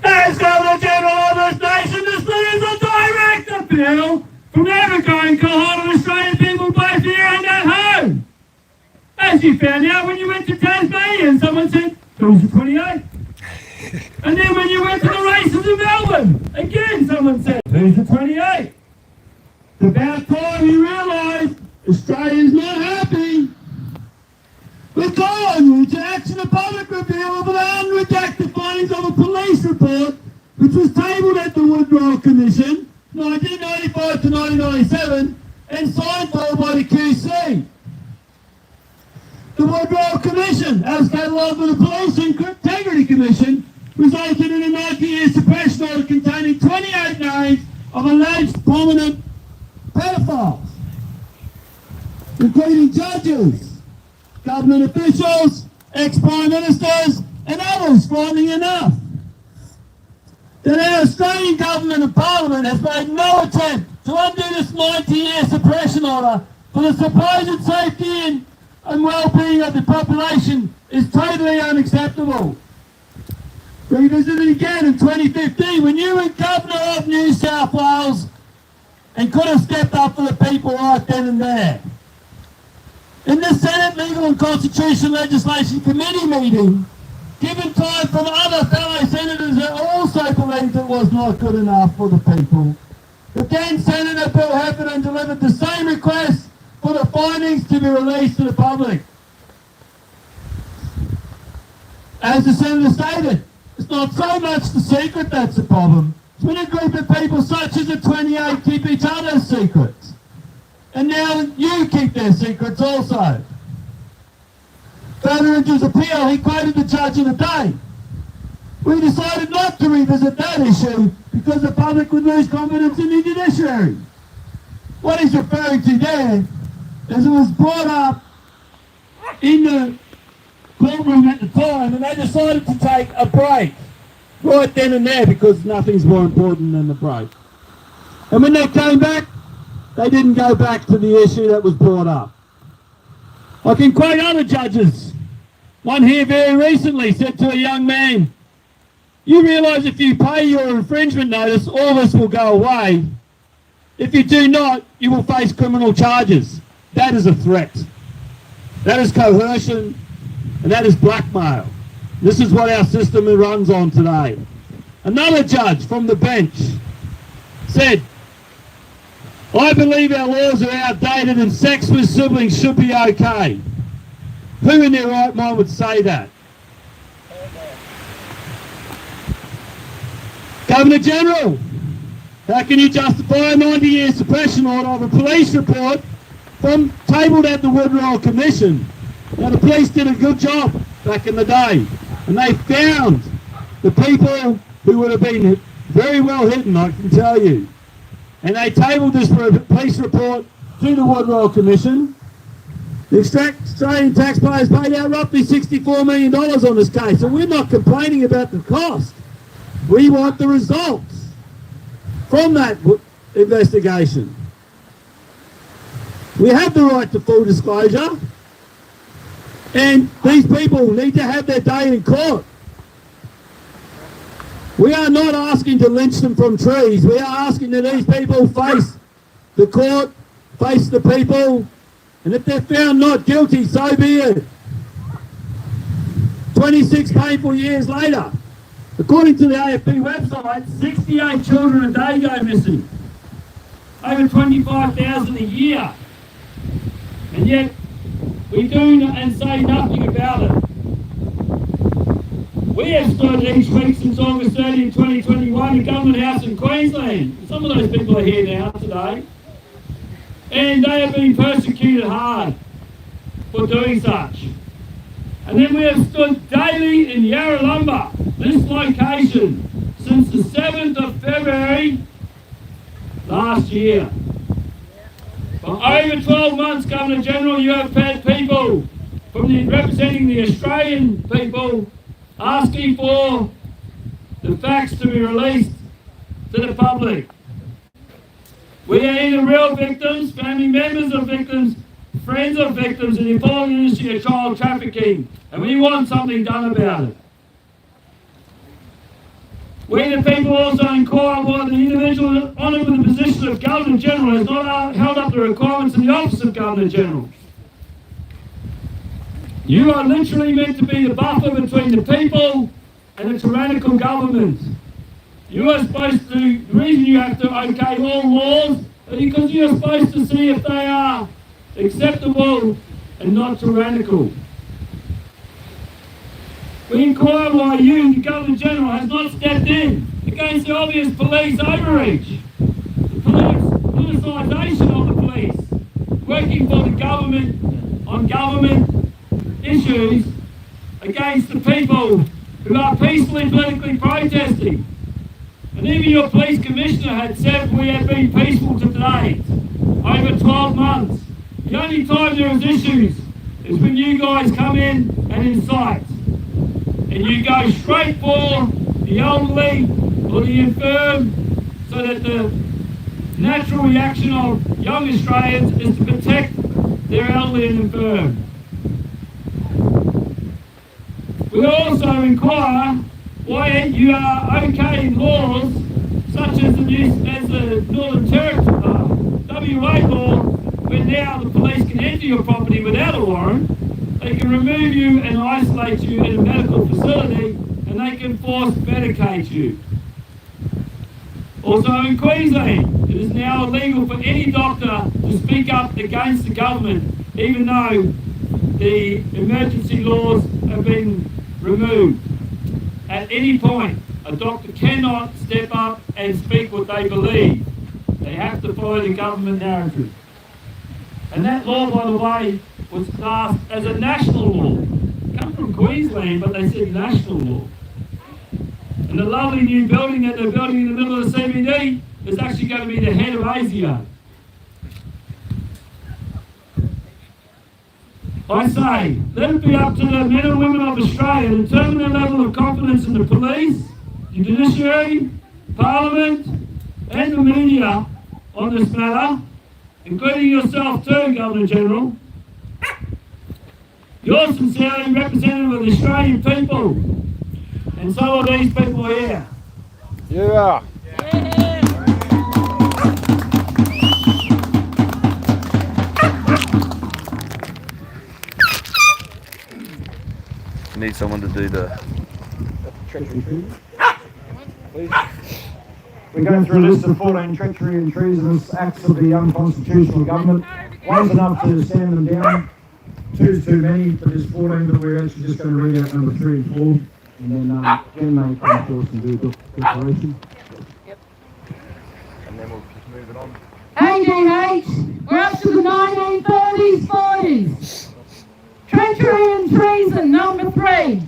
As Governor General of this nation, this is a direct appeal from everyone cohort of Australian people both here and at home. As you found out when you went to Tasmania and someone said, "Who's the 28?" And then when you went to the races in Melbourne, again someone said, "Who's the 28?" It's about time you realise Australia's not happy. We're calling you to action a public review of the unredacted findings of a police report which was tabled at the Woodrow Commission 1995 to 1997 and signed for by the QC. The Woodrow Commission, as catalogued by the Police Integrity Commission, resulted in a 90-year suppression order containing 28 names of alleged prominent pedophiles, including judges, government officials, ex-prime ministers, and others, frightening enough. That our Australian government and parliament has made no attempt to undo this 90-year suppression order for the supposed safety and well-being of the population is totally unacceptable. Revisited again in 2015 when you were Governor of New South Wales and could have stepped up for the people right then and there. In the Senate Legal and Constitutional Legislation Committee meeting, given time from other fellow senators that also believed it was not good enough for the people, again Senator Bill Heffernan delivered the same request for the findings to be released to the public. As the Senator stated, it's not so much the secret that's the problem. It's when a group of people such as the 28 keep each other's secrets. And now you keep their secrets also. Further into his appeal, he quoted the judge of the day. We decided not to revisit that issue because the public would lose confidence in the judiciary. What he's referring to there is it was brought up in the courtroom at the time and they decided to take a break right then and there because nothing's more important than the break. And when they came back, they didn't go back to the issue that was brought up. I can quote other judges. One here very recently said to a young man, "You realise if you pay your infringement notice, all this will go away. If you do not, you will face criminal charges." That is a threat. That is coercion, and that is blackmail. This is what our system runs on today. Another judge from the bench said, "I believe our laws are outdated and sex with siblings should be okay." Who in their right mind would say that? Governor General, how can you justify a 90-year suppression order of a police report from tabled at the Woodrow Commission? Now the police did a good job back in the day and they found the people who would have been very well hidden, I can tell you. And they tabled this police report to the Woodrow Commission. The Australian taxpayers paid out roughly $64 million on this case, and we're not complaining about the cost. We want the results from that investigation. We have the right to full disclosure, and these people need to have their day in court. We are not asking to lynch them from trees. We are asking that these people face the court, face the people, and if they're found not guilty, so be it. 26 painful years later, according to the AFP website, 68 children a day go missing. Over 25,000 a year. And yet, we do and say nothing about it. We have stood each week since August 30, 2021 in Government House in Queensland. Some of those people are here now today. and they have been persecuted hard for doing such. And then we have stood daily in Yarralumba, this location, since the 7th of February last year. For over 12 months, Governor General, you have had people representing the Australian people asking for the facts to be released to the public. We are either real victims, family members of victims, friends of victims in the appalling industry of child trafficking, and we want something done about it. We the people also inquire why the individual honoured with the position of Governor General has not held up the requirements of the office of Governor General. You are literally meant to be the buffer between the people and the tyrannical government. You are supposed to, the reason you have to okay all laws is because you're supposed to see if they are acceptable and not tyrannical. We inquire why you, the Governor General, has not stepped in against the obvious police overreach, the politicisation of the police, working for the government on government issues against the people who are peacefully politically protesting. And even your police commissioner had said we have been peaceful to date, over 12 months. The only time there is issues is when you guys come in and incite. And you go straight for the elderly or the infirm, so that the natural reaction of young Australians is to protect their elderly and infirm. We also inquire why you are okaying laws such as the Northern Territory WA law, where now the police can enter your property without a warrant. They can remove you and isolate you in a medical facility, and they can force medicate you. Also in Queensland, it is now illegal for any doctor to speak up against the government, even though the emergency laws have been removed. At any point, a doctor cannot step up and speak what they believe. They have to follow the government narrative. And that law, by the way, was passed as a national law. It comes from Queensland, but they said national law. And the lovely new building that they're building in the middle of the CBD is actually going to be the head of ASIO. I say, let it be up to the men and women of Australia to determine their level of confidence in the police, the judiciary, Parliament, and the media on this matter, including yourself too, Governor General. You're sincerely representative of the Australian people, and so are these people here. Yeah. Need someone to do the treachery. Please. We go through a list of 14 treachery and treasonous acts of the unconstitutional government. One's enough to stand them down. Two's too many, but there's 14 that we're actually just going to read out number 3 and 4. And then Jen may come to us and do a declaration. and then we'll just move it on. 18H, we're up to the 1930s, 40s. Treachery and treason, number 3.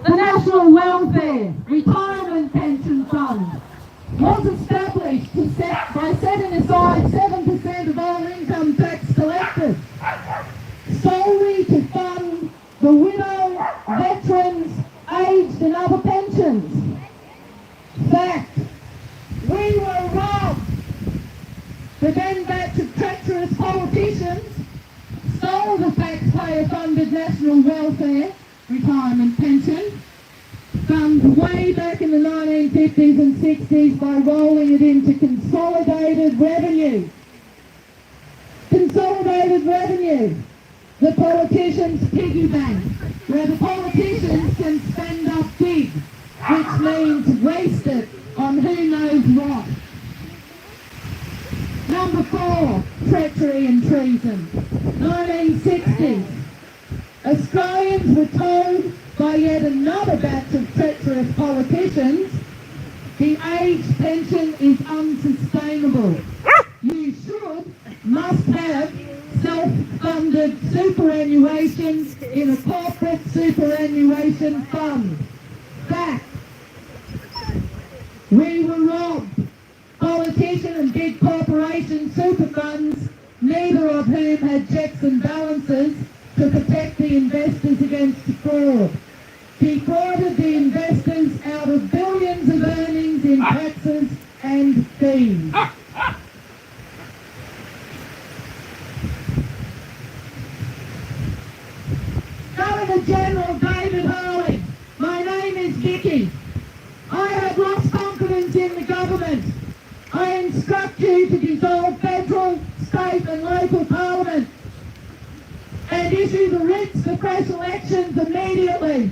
The National Welfare Retirement Pension Fund was established by setting aside 7% of all income tax collected, solely to fund the widow, veterans, aged and other pensions. Fact, we were robbed. The then batch of treacherous politicians stole the taxpayer-funded National Welfare Retirement Pension Fund way back in the 1950s and 60s by rolling it into consolidated revenue. Consolidated revenue. The politicians' piggy bank, where the politicians can spend up big, which means waste it on who knows what. Number 4, treachery and treason. 1960s. Australians were told by yet another batch of treacherous politicians the age pension is unsustainable. you must have self-funded superannuation in a corporate superannuation fund. Fact. We were robbed. Politician and big corporation super funds, neither of whom had checks and balances to protect the investors against fraud. Defrauded the investors out of billions of earnings in taxes and fees. Governor-General David Hurley, my name is Vicky. I have lost confidence in the government. I instruct you to dissolve federal, state and local parliament and issue the writs for fresh elections immediately.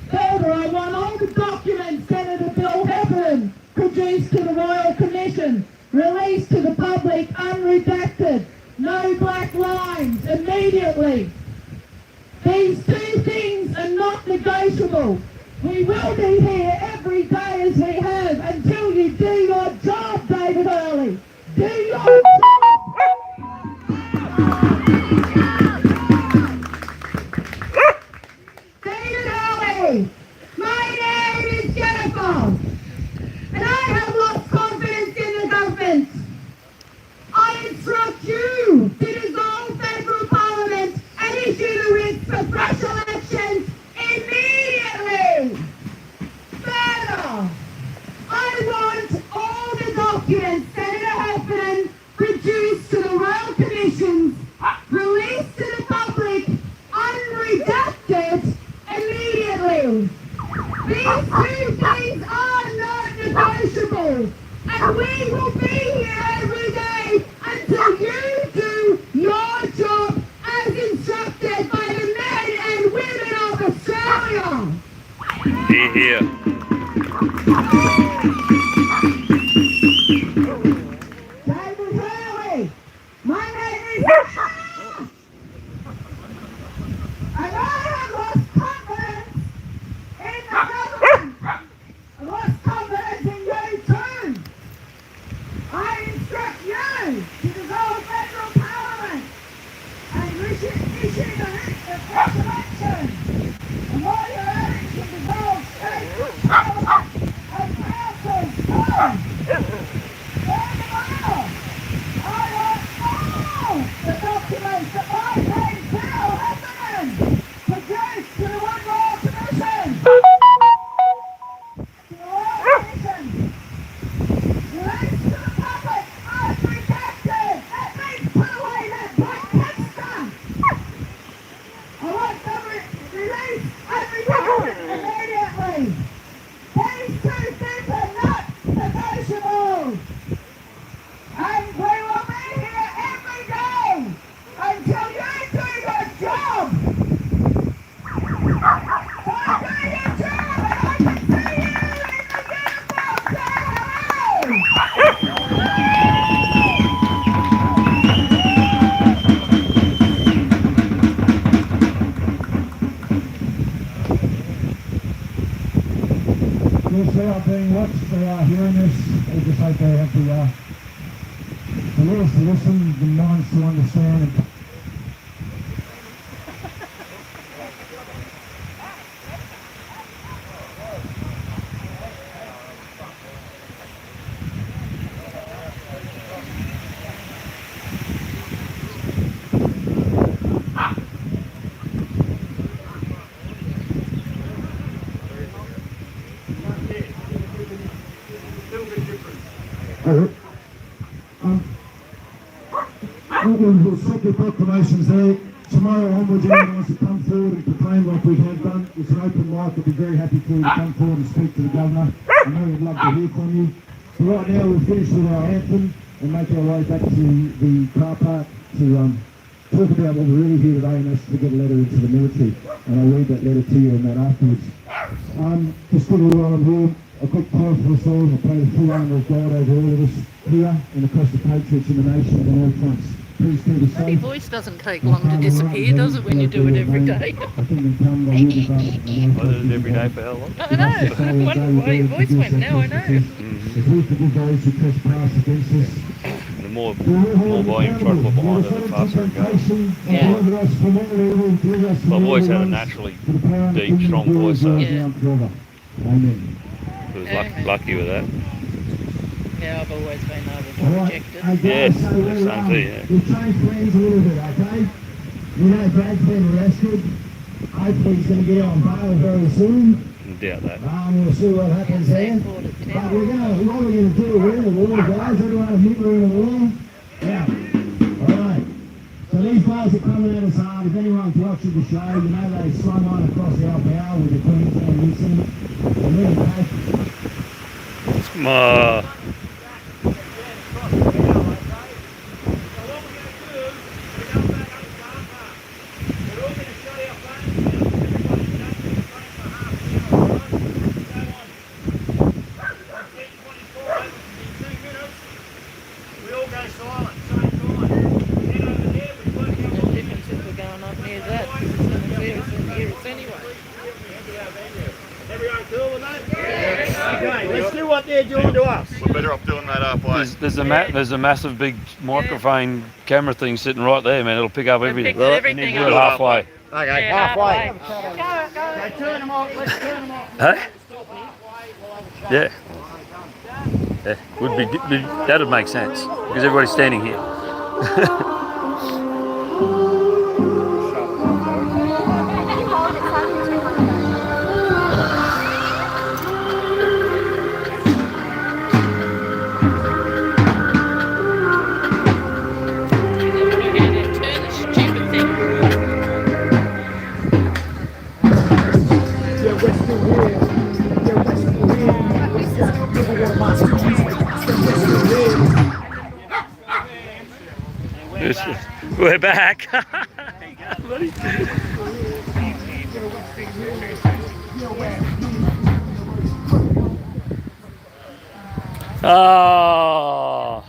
Further, I want all the documents Senator Bill Heffernan produced to the Royal Commission released to the public unredacted. No black lines immediately. These two things are not negotiable. We will be here every day as we have until you do your job, David Hurley. Do your job! David Hurley, my name is Jennifer, and I have lost confidence in the government. I instruct you to dissolve federal parliament and issue the writs for fresh elections immediately. Further, I want all the documents Senator Heffernan produced to the Royal Commission released to the public unredacted immediately. These two things are not negotiable, and we will be here every day until you do your job as instructed by the men and women of Australia. Here. David Hurley, my name is and I have lost confidence in the government. I lost confidence in you too. I instruct you to dissolve federal parliament and issue the writ for fresh elections. And while you're at it, you dissolve state parliament and councils too. Furthermore, I want all the documents that my friend Bill Heffernan produced to the One Royal Commission. To the Royal Commission. Released to the public unredacted. That means put away that black texture. I want them released unredacted immediately. These two things are not negotiable. And we will be here every day until you do your job. So do your job, and I can see you in the uniform. Say Yes, they are being watched, they are hearing this. I just hope they have the ears to listen, the minds to understand. And we'll set the proclamations there. Tomorrow onwards, anyone wants to come forward and proclaim like we have done. It's an open mic. I'd be very happy for you to come forward and speak to the Governor. I know we'd love to hear from you. So right now we'll finish with our anthem and make our way back to the car park to talk about what we're really here today, and that's to get a letter into the military. And I'll read that letter to you and that afterwards. Just put it on here. A quick prayer for us all. I pray the full armour of God over all of us here and across the patriots in the nation and on all fronts. Please keep us Your safe. voice doesn't take long to disappear, does it, when you do it every day? I think come, I I did it every day for how long? I know. I wonder why your voice went now, I know. If we forgive those who trespass against us, more volume try to put behind it, the faster it goes. But I've always had a naturally deep, strong voice, so Yeah. I was lucky with that. Yeah, I've always been able to Alright, project it. hey Yes, guys, so same we're, too, yeah. we've changed plans a little bit, okay? You know Brad's been arrested. Hopefully he's going to get on bail very soon. I doubt that. We'll see what happens there. Court at But 10. what we're going to do, we're in the water, guys. Everyone admit we're in the water? Yeah. Alright. So these guys are coming at us hard. If anyone's watching the show, you know they swung on across our bow with the Queensland incident. They're really bad. It's my... The difference if we're going up near that, because it's going to clear us and hear us anyway. Okay, let's do what they're doing to us. We're better off doing that halfway. There's a massive big microphone camera thing sitting right there, man. It'll pick up everything. Pick everything Do it up. halfway. Okay, Yeah, halfway. halfway. Okay, turn them off, let's turn them off. Hey? Yeah. Yeah. That'd make sense because everybody's standing here. Turn the stupid thing. We're back. Oh.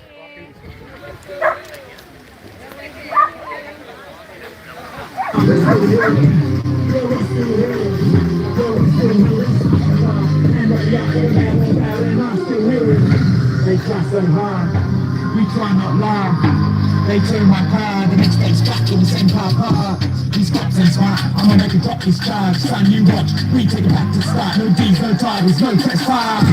They try so hard, we try not laugh. They turn my car, the next day's back in the same car park. These cops ain't smart, I'ma make a drop this charge. Son, you watch, we take it back to start. No D's, no titles, no trespass.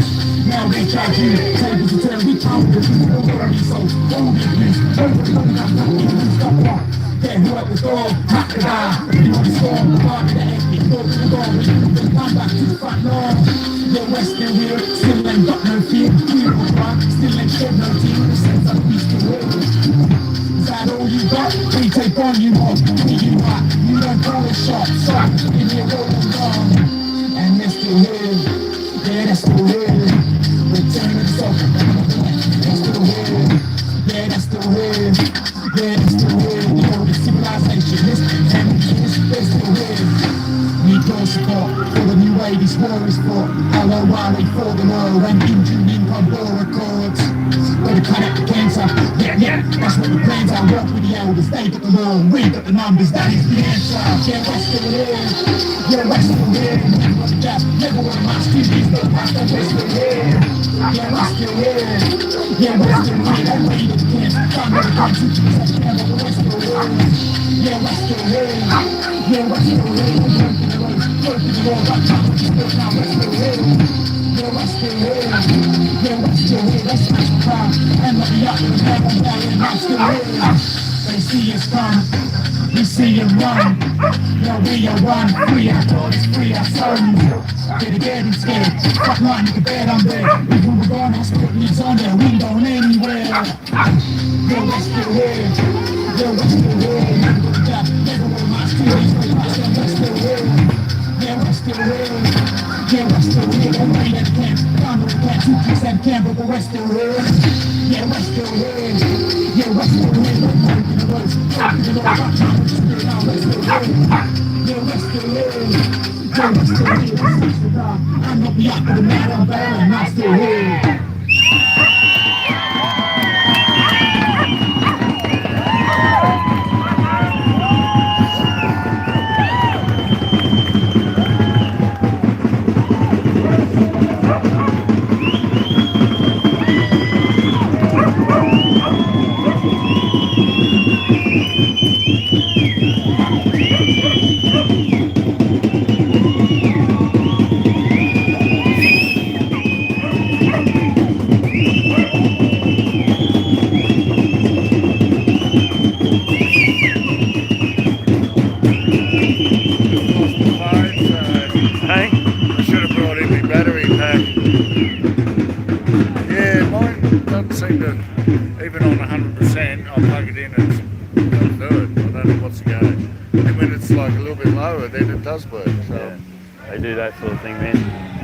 Now they charge you, tables to turn, we count the people already sold. All the abuse, overcoming up, not even stop walk. Yeah, who at the door, crack the bar. You want to storm, park in the head, go to the door, then come back to the front door. Yeah, we're still here, still ain't got no fear. We don't run, still ain't shed no tear. The sense of we still here. Is that all you got? We take on you all. We you hot, you don't call it shot. So, give me a rolling down. And they're still here. Yeah, they're still here. Returning soul. They're still here. Yeah, they're still here. Yeah, they're still here. You know, the civilization, they're still here. We go support for the new way this war is fought. Hello, Wally for the law and Indian Cobble records. Better cut out the cancer. Yeah, that's what the plans are. Work with the elders, they got the law, we got the numbers, that is the answer. Yeah, we're still here. Yeah, we're still here. Never the gap, never one of my students, no past, we're still here. Yeah, we're still here. Yeah, we're still here. Don't wait at the camp. Come to the country, Jesus, never, but we're still here. Yeah, we're still here. Yeah, we're still here. Work in the world, got time, but still now we're still here. Yeah, we're still here. Yeah, we're still here. Let's smash the crowd and let me up with the devil down, and I'm still here. They see us come, we see you run. Yeah, we are one, free our daughters, free our sons. Get again and scared, fuck line with the bed I'm there. Even we're gone, hospital leaves on there, we ain't going anywhere. Yeah, we're still here. Yeah, we're still here. Never one of my students, we're still here. Yeah, we're still here. Yeah, we're still here. Don't wait at the camp. Down to the camp, 2% camp, but we're still here. Yeah, we're still here. Yeah, we're still here. Don't wait in the woods. Don't get it all about time. We're just here now. We're still here. Yeah, we're still here. Yeah, we're still here. Let's fix the car. I'm not the up of the man. I'm better and I'm still here. doesn't seem to, even on 100%, I plug it in and it'll do it. I don't know what's going. And when it's like a little bit lower, then it does work. So Yeah. They do that sort of thing, man.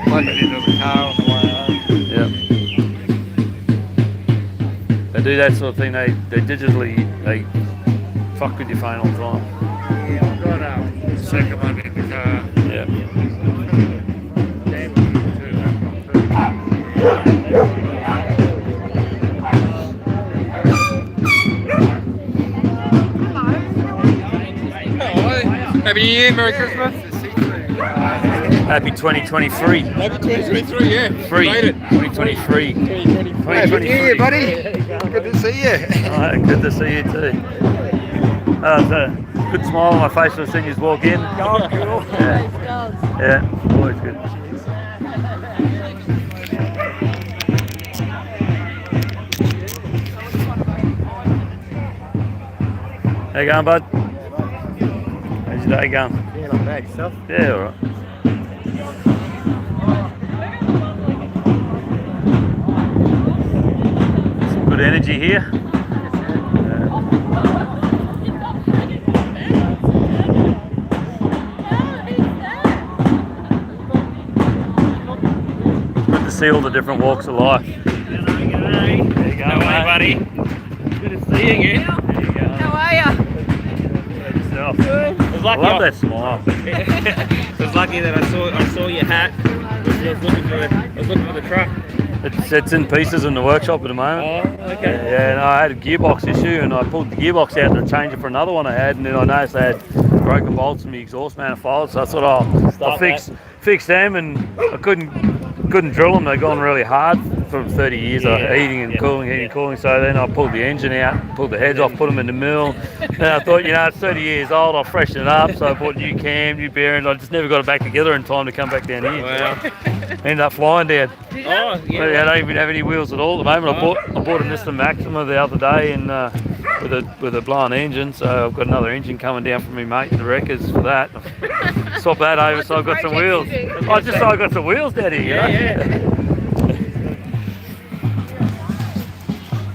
plug it into the car on the way home. Yeah. They do that sort of thing. They digitally fuck with your phone all the time. Yeah, I've got a second one in the car. Yeah. Damn, Happy New Year, Merry Christmas. Happy 2023. Happy 2023, yeah. Free. Made it. 2023. 2023. Happy New Year, buddy. Good to see you. Alright, good to see you too. It's a good smile on my face when I seen you walk in. Oh, cool. Yeah, always good. How you going, bud? How's your day going? Yeah, not bad. Yourself? Yeah, alright. Some good energy here. Good to see all the different walks of life. There you go, mate. buddy. Good to see you again. There you go. How are ya? Yourself. It was I lucky. love that smile. It was lucky that I saw your hat. I was looking for the truck. It's in pieces in the workshop at the moment. Oh, okay. Yeah, and I had a gearbox issue, and I pulled the gearbox out to change it for another one I had, and then I noticed I had broken bolts in the exhaust manifold, so I thought, I'll fix them, and I couldn't drill them. They've gone really hard for 30 years of heating and cooling. So then I pulled the engine out, pulled the heads off, put them in the mill. And I thought, it's 30 years old, I'll freshen it up. So I bought new cam, new bearings. I just never got it back together in time to come back down here. Wow. Ended up flying down. Oh, yeah. I don't even have any wheels at all at the moment. I bought a Mr. Maxima the other day, and with a blown engine. So I've got another engine coming down from my mate, the Wreckers, for that. Swap that over, so I've got some wheels. I just so I got some wheels down here. Yeah.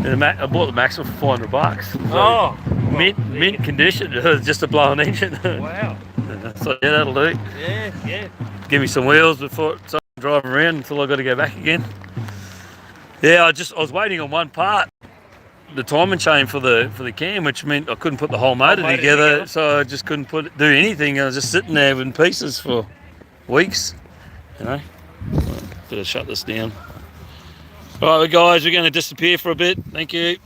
I bought the Maxima for $400. So Oh. mint condition. It was just a blown engine. Wow. So yeah, that'll do. Yeah. Give me some wheels before so I can drive around until I got to go back again. Yeah, I was waiting on one part, the timing chain for the cam, which meant I couldn't put the whole motor together, so I just couldn't do anything. I was just sitting there in pieces for weeks. Better shut this down. All right, guys, we're going to disappear for a bit. Thank you.